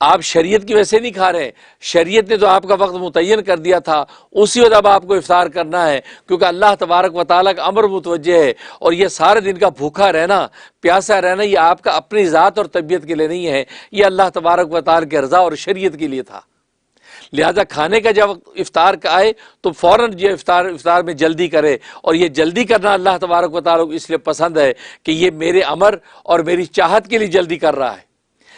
آپ شریعت کی وجہ سے نہیں کھا رہے، شریعت نے تو آپ کا وقت متعین کر دیا تھا، اسی وقت اب آپ کو افطار کرنا ہے، کیونکہ اللہ تبارک و تعالیٰ کا امر متوجہ ہے۔ اور یہ سارے دن کا بھوکا رہنا، پیاسا رہنا، یہ آپ کا اپنی ذات اور طبیعت کے لیے نہیں ہے، یہ اللہ تبارک و تعالیٰ کی رضا اور شریعت کے لیے تھا۔ لہذا کھانے کا جب افطار کا آئے تو فوراً یہ افطار میں جلدی کرے، اور یہ جلدی کرنا اللہ تبارک و تعالیٰ کو اس لیے پسند ہے کہ یہ میرے امر اور میری چاہت کے لیے جلدی کر رہا ہے،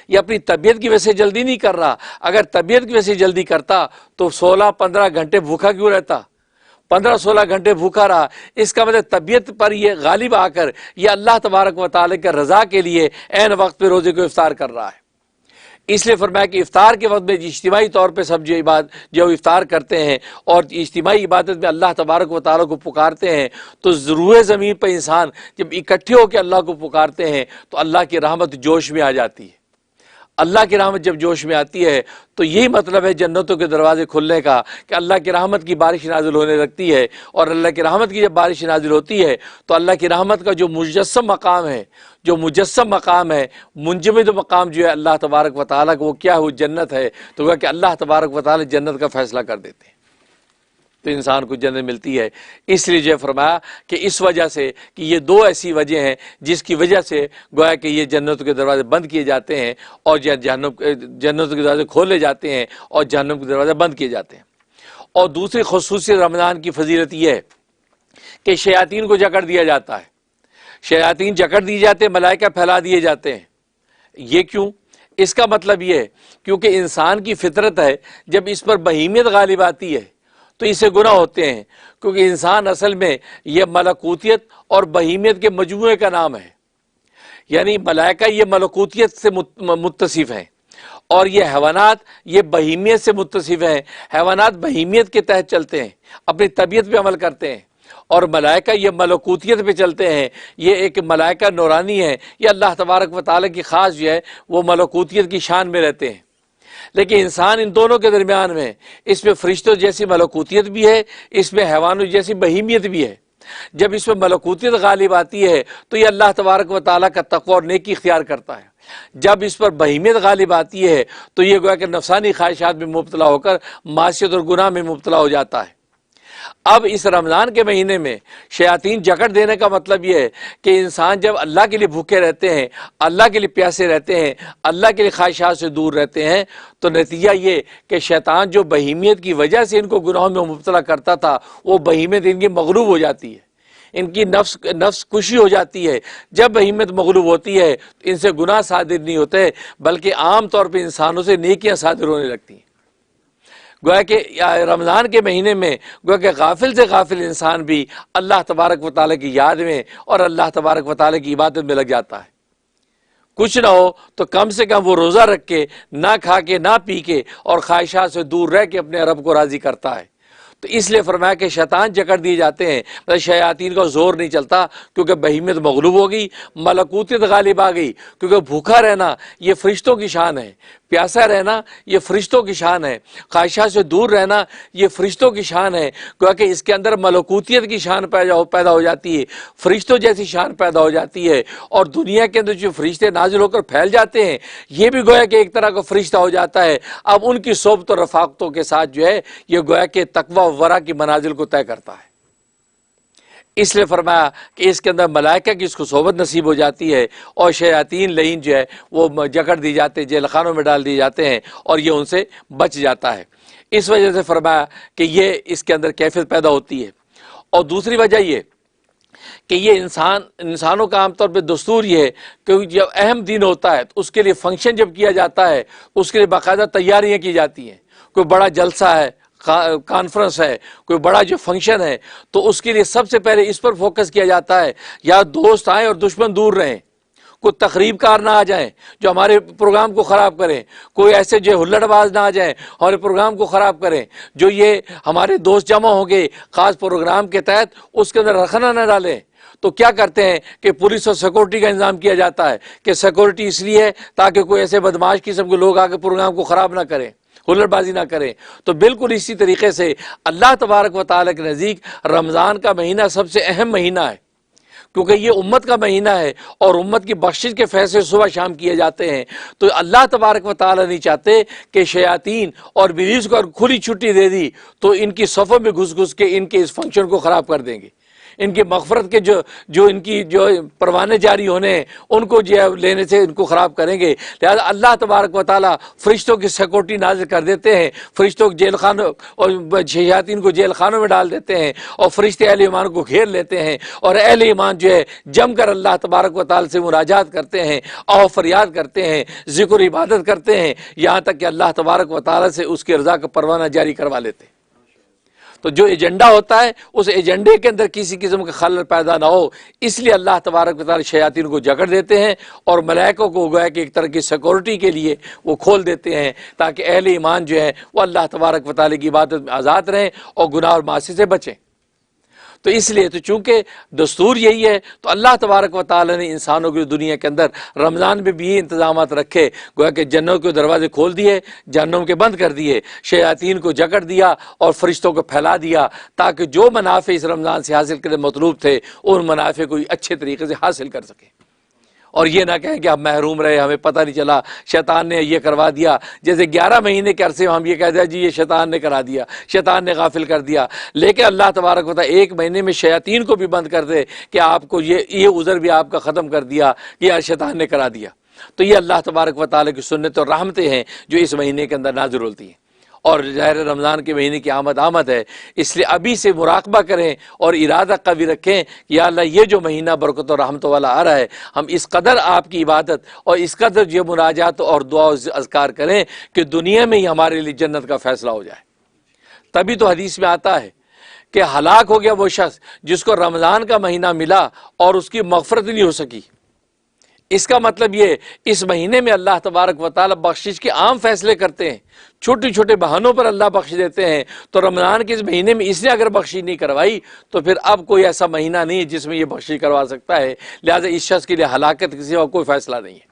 یہ اپنی طبیعت کی وجہ سے جلدی نہیں کر رہا۔ اگر طبیعت کی وجہ سے جلدی کرتا تو 16-15 گھنٹے بھوکا کیوں رہتا؟ 15-16 گھنٹے بھوکا رہا، اس کا مطلب طبیعت پر یہ غالب آ کر یہ اللہ تبارک و تعالیٰ کے رضا کے لیے عین وقت پہ روزے کو افطار کر رہا ہے۔ اس لیے فرمایا کہ افطار کے وقت میں اجتماعی طور پہ سب جو افطار کرتے ہیں اور اجتماعی عبادت میں اللہ تبارک و تعالیٰ کو پکارتے ہیں، تو روئے زمین پہ انسان جب اکٹھے ہو کے اللہ کو پکارتے ہیں تو اللہ کی رحمت جوش میں آ جاتی ہے۔ اللہ کی رحمت جب جوش میں آتی ہے تو یہی مطلب ہے جنتوں کے دروازے کھلنے کا، کہ اللہ کی رحمت کی بارش نازل ہونے لگتی ہے، اور اللہ کی رحمت کی جب بارش نازل ہوتی ہے تو اللہ کی رحمت کا جو مجسم مقام ہے، منجمد مقام جو ہے اللہ تبارک و تعالیٰ کا، وہ کیا ہے؟ وہ جنت ہے۔ تو وہ کہ اللہ تبارک و تعالیٰ جنت کا فیصلہ کر دیتے ہیں تو انسان کو جنت ملتی ہے۔ اس لیے جو فرمایا کہ اس وجہ سے کہ یہ دو ایسی وجہ ہیں جس کی وجہ سے گویا کہ یہ جنتوں کے دروازے بند کیے جاتے ہیں، اور جنتوں کے دروازے کھولے جاتے ہیں اور جہنم کے دروازے بند کیے جاتے ہیں۔ اور دوسری خصوصیت رمضان کی فضیلت یہ ہے کہ شیاطین کو جکڑ دیا جاتا ہے، شیاطین جکڑ دیے جاتے ہیں، ملائکہ پھیلا دیے جاتے ہیں۔ یہ کیوں؟ اس کا مطلب یہ ہے کیونکہ انسان کی فطرت ہے، جب اس پر بہیمیت غالب آتی ہے تو اسے گناہ ہوتے ہیں، کیونکہ انسان اصل میں یہ ملکوتیت اور بہیمیت کے مجموعے کا نام ہے۔ یعنی ملائکہ یہ ملکوتیت سے متصف ہیں، اور یہ حیوانات یہ بہیمیت سے متصف ہیں۔ حیوانات بہیمیت کے تحت چلتے ہیں، اپنی طبیعت پہ عمل کرتے ہیں، اور ملائکہ یہ ملکوتیت پہ چلتے ہیں۔ یہ ایک ملائکہ نورانی ہے، یہ اللہ تبارک و تعالیٰ کی خاص جو ہے وہ ملکوتیت کی شان میں رہتے ہیں۔ لیکن انسان ان دونوں کے درمیان میں، اس میں فرشتوں جیسی ملکوتیت بھی ہے، اس میں حیوانوں جیسی بہیمیت بھی ہے۔ جب اس میں ملکوتیت غالب آتی ہے تو یہ اللہ تبارک و تعالیٰ کا تقوی اور نیکی اختیار کرتا ہے۔ جب اس پر بہیمیت غالب آتی ہے تو یہ گویا کہ نفسانی خواہشات میں مبتلا ہو کر معصیت اور گناہ میں مبتلا ہو جاتا ہے۔ اب اس رمضان کے مہینے میں شیاطین جکڑ دینے کا مطلب یہ ہے کہ انسان جب اللہ کے لیے بھوکے رہتے ہیں، اللہ کے لیے پیاسے رہتے ہیں، اللہ کے لیے خواہشات سے دور رہتے ہیں، تو نتیجہ یہ کہ شیطان جو بہیمیت کی وجہ سے ان کو گناہوں میں مبتلا کرتا تھا، وہ بہیمیت ان کی مغلوب ہو جاتی ہے، ان کی نفس کشی ہو جاتی ہے۔ جب بہیمیت مغلوب ہوتی ہے تو ان سے گناہ صادر نہیں ہوتے، بلکہ عام طور پہ انسانوں سے نیکیاں صادر ہونے لگتی ہیں۔ گویا کہ رمضان کے مہینے میں گویا کہ غافل سے غافل انسان بھی اللہ تبارک و تعالیٰ کی یاد میں اور اللہ تبارک و تعالیٰ کی عبادت میں لگ جاتا ہے۔ کچھ نہ ہو تو کم سے کم وہ روزہ رکھ کے، نہ کھا کے، نہ پی کے، اور خواہشات سے دور رہ کے اپنے رب کو راضی کرتا ہے۔ تو اس لیے فرمایا کہ شیطان جکڑ دیے جاتے ہیں، مطلب شیاطین کا زور نہیں چلتا، کیونکہ بہیمیت مغلوب ہو گئی، ملکوتیت غالب آ گئی۔ کیونکہ بھوکا رہنا یہ فرشتوں کی شان ہے، پیاسا رہنا یہ فرشتوں کی شان ہے، خواہشات سے دور رہنا یہ فرشتوں کی شان ہے، کیونکہ اس کے اندر ملکوتیت کی شان پیدا ہو جاتی ہے، فرشتوں جیسی شان پیدا ہو جاتی ہے۔ اور دنیا کے اندر جو فرشتے نازل ہو کر پھیل جاتے ہیں، یہ بھی گویا کہ ایک طرح کا فرشتہ ہو جاتا ہے۔ اب ان کی صحبت و رفاقتوں کے ساتھ جو ہے یہ گویا کہ تقوی و ورع کی منازل کو طے کرتا ہے۔ اس لیے فرمایا کہ اس کے اندر ملائکہ کی اس کو صحبت نصیب ہو جاتی ہے، اور شیاطین لعین جو ہے وہ جکڑ دی جاتے ہیں، جیل خانوں میں ڈال دیے جاتے ہیں، اور یہ ان سے بچ جاتا ہے۔ اس وجہ سے فرمایا کہ یہ اس کے اندر کیفیت پیدا ہوتی ہے۔ اور دوسری وجہ یہ کہ یہ انسانوں کا عام طور پہ دستور یہ ہے کہ جب اہم دن ہوتا ہے تو اس کے لیے فنکشن جب کیا جاتا ہے، اس کے لیے باقاعدہ تیاریاں کی جاتی ہیں۔ کوئی بڑا جلسہ ہے، کانفرنس ہے، کوئی بڑا جو فنکشن ہے، تو اس کے لیے سب سے پہلے اس پر فوکس کیا جاتا ہے، یا دوست آئیں اور دشمن دور رہیں، کوئی تقریب کار نہ آ جائیں جو ہمارے پروگرام کو خراب کریں، کوئی ایسے جو ہلڑ باز نہ آ جائیں ہمارے پروگرام کو خراب کریں، جو یہ ہمارے دوست جمع ہوں گے خاص پروگرام کے تحت اس کے اندر رخنہ نہ ڈالیں۔ تو کیا کرتے ہیں کہ پولیس اور سیکورٹی کا انتظام کیا جاتا ہے، کہ سیکورٹی اس لیے ہے تاکہ کوئی ایسے بدماش قسم کے لوگ آ کے پروگرام کو خراب نہ کریں، ہلڑ بازی نہ کریں۔ تو بالکل اسی طریقے سے اللہ تبارک و تعالیٰ کے نزدیک رمضان کا مہینہ سب سے اہم مہینہ ہے، کیونکہ یہ امت کا مہینہ ہے اور امت کی بخشش کے فیصلے صبح شام کیے جاتے ہیں، تو اللہ تبارک و تعالی نہیں چاہتے کہ شیاطین اور ابلیس کو اگر کھلی چھٹی دے دی تو ان کی صفوں میں گھس گھس کے ان کے اس فنکشن کو خراب کر دیں گے، ان کی مغفرت کے جو ان کی جو پروانے جاری ہونے ہیں ان کو جو لینے سے ان کو خراب کریں گے۔ لہذا اللہ تبارک و تعالیٰ فرشتوں کی سیکورٹی نازل کر دیتے ہیں، فرشتوں کو جیل خانوں اور شیاطین کو جیل خانوں میں ڈال دیتے ہیں، اور فرشتے اہل ایمان کو گھیر لیتے ہیں، اور اہل ایمان جو ہے جم کر اللہ تبارک و تعالیٰ سے مناجات کرتے ہیں، آہ فریاد کرتے ہیں، ذکر و عبادت کرتے ہیں، یہاں تک کہ اللہ تبارک و تعالیٰ سے اس کی رضا کا پروانہ جاری کروا لیتے ہیں۔ تو جو ایجنڈا ہوتا ہے اس ایجنڈے کے اندر کسی قسم کا خلل پیدا نہ ہو، اس لیے اللہ تبارک و تعالی شیاطین کو جکڑ دیتے ہیں اور ملائکوں کو گویا کہ ایک طرح کی سیکورٹی کے لیے وہ کھول دیتے ہیں تاکہ اہل ایمان جو ہے وہ اللہ تبارک و تعالی کی عبادت میں آزاد رہیں اور گناہ اور معاصی سے بچیں۔ تو اس لیے تو چونکہ دستور یہی ہے تو اللہ تبارک و تعالی نے انسانوں کی دنیا کے اندر رمضان میں بھی یہ انتظامات رکھے، گویا کہ جنت کے دروازے کھول دیے، جہنم کے بند کر دیے، شیاطین کو جکڑ دیا اور فرشتوں کو پھیلا دیا تاکہ جو منافع اس رمضان سے حاصل کرنے مطلوب تھے ان منافع کو اچھے طریقے سے حاصل کر سکے، اور یہ نہ کہیں کہ ہم محروم رہے، ہمیں پتہ نہیں چلا، شیطان نے یہ کروا دیا۔ جیسے 11 مہینے کے عرصے میں ہم یہ کہہ دیا جی یہ شیطان نے کرا دیا، شیطان نے غافل کر دیا، لیکن اللہ تبارک و تعالیٰ 1 مہینے میں شیاطین کو بھی بند کر دے کہ آپ کو یہ عذر بھی آپ کا ختم کر دیا کہ یار شیطان نے کرا دیا۔ تو یہ اللہ تبارک و تعالیٰ کی سنت اور رحمتیں ہیں جو اس مہینے کے اندر نازل ہوتی ہیں، اور ظاہر رمضان کے مہینے کی آمد ہے، اس لیے ابھی سے مراقبہ کریں اور ارادہ قوی رکھیں کہ یا اللہ یہ جو مہینہ برکت و رحمت والا آ رہا ہے، ہم اس قدر آپ کی عبادت اور اس قدر یہ مناجات اور دعا و اذکار کریں کہ دنیا میں ہی ہمارے لیے جنت کا فیصلہ ہو جائے۔ تبھی تو حدیث میں آتا ہے کہ ہلاک ہو گیا وہ شخص جس کو رمضان کا مہینہ ملا اور اس کی مغفرت نہیں ہو سکی۔ اس کا مطلب یہ اس مہینے میں اللہ تبارک و تعالی بخشش کے عام فیصلے کرتے ہیں، چھوٹے چھوٹے بہانوں پر اللہ بخش دیتے ہیں۔ تو رمضان کے اس مہینے میں اس نے اگر بخشش نہیں کروائی تو پھر اب کوئی ایسا مہینہ نہیں ہے جس میں یہ بخشش کروا سکتا ہے، لہذا اس شخص کے لیے ہلاکت کسی کا کوئی فیصلہ نہیں ہے۔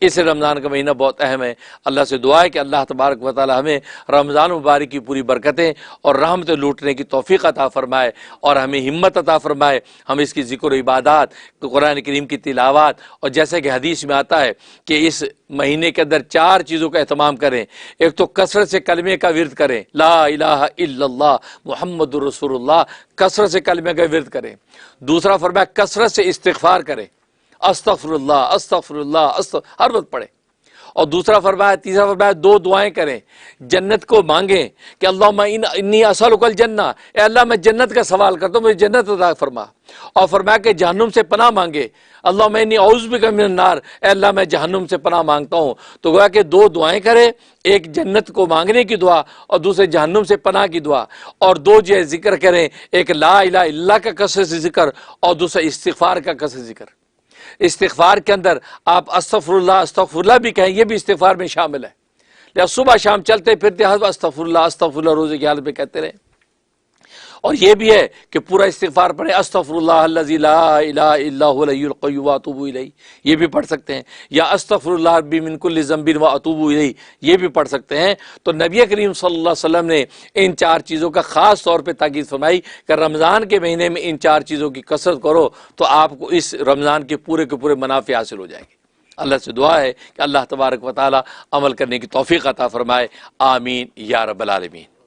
اس رمضان کا مہینہ بہت اہم ہے۔ اللہ سے دعا ہے کہ اللہ تبارک و تعالی ہمیں رمضان مبارک کی پوری برکتیں اور رحمتیں لوٹنے کی توفیق عطا فرمائے اور ہمیں ہمت عطا فرمائے، ہم اس کی ذکر و عبادات، قرآن کریم کی تلاوت، اور جیسے کہ حدیث میں آتا ہے کہ اس مہینے کے اندر 4 چیزوں کا اہتمام کریں۔ ایک تو کثرت سے کلمے کا ورد کریں، لا الہ الا اللہ محمد رسول اللہ، کثرت سے کلمے کا ورد کریں۔ دوسرا فرمایا کثرت سے استغفار کریں، استغفر اللہ استغفر اللہ ہر وقت پڑھیں۔ اور دوسرا فرمایا، تیسرا فرمایا 2 دعائیں کریں، جنت کو مانگیں کہ اللہم انی اسألک الجنہ، اے اللہ میں جنت کا سوال کرتا ہوں، مجھے جنت عطا فرما۔ اور فرمایا کہ جہنم سے پناہ مانگے، اللہم انی اعوذ بک من النار، اے اللہ میں جہنم سے پناہ مانگتا ہوں۔ تو گویا کہ 2 دعائیں کریں، ایک جنت کو مانگنے کی دعا اور دوسرے جہنم سے پناہ کی دعا، اور 2 جو ہے ذکر کریں، ایک لا الہ الا اللہ کا کثرت سے ذکر اور دوسرا استغفار کا کثرت ذکر۔ استغفار کے اندر آپ استغفر اللہ بھی کہیں، یہ بھی استغفار میں شامل ہے، لہذا صبح شام چلتے پھرتے استغفر اللہ روزے کی حالت میں کہتے رہیں۔ اور یہ بھی ہے کہ پورا استغفار پڑھیں، استغفر اللہ الذی لا الہ الا هو الحی القیوم واتوب الیہ، یہ بھی پڑھ سکتے ہیں، یا استغفر اللہ ربی من کل ذنب واتوب الیہ، یہ بھی پڑھ سکتے ہیں۔ تو نبی کریم صلی اللہ علیہ وسلم نے ان 4 چیزوں کا خاص طور پہ تاکید فرمائی کہ رمضان کے مہینے میں ان 4 چیزوں کی کثرت کرو تو آپ کو اس رمضان کے پورے منافع حاصل ہو جائیں گے۔ اللہ سے دعا ہے کہ اللہ تبارک و تعالی عمل کرنے کی توفیق عطا فرمائے، آمین یا رب العالمین۔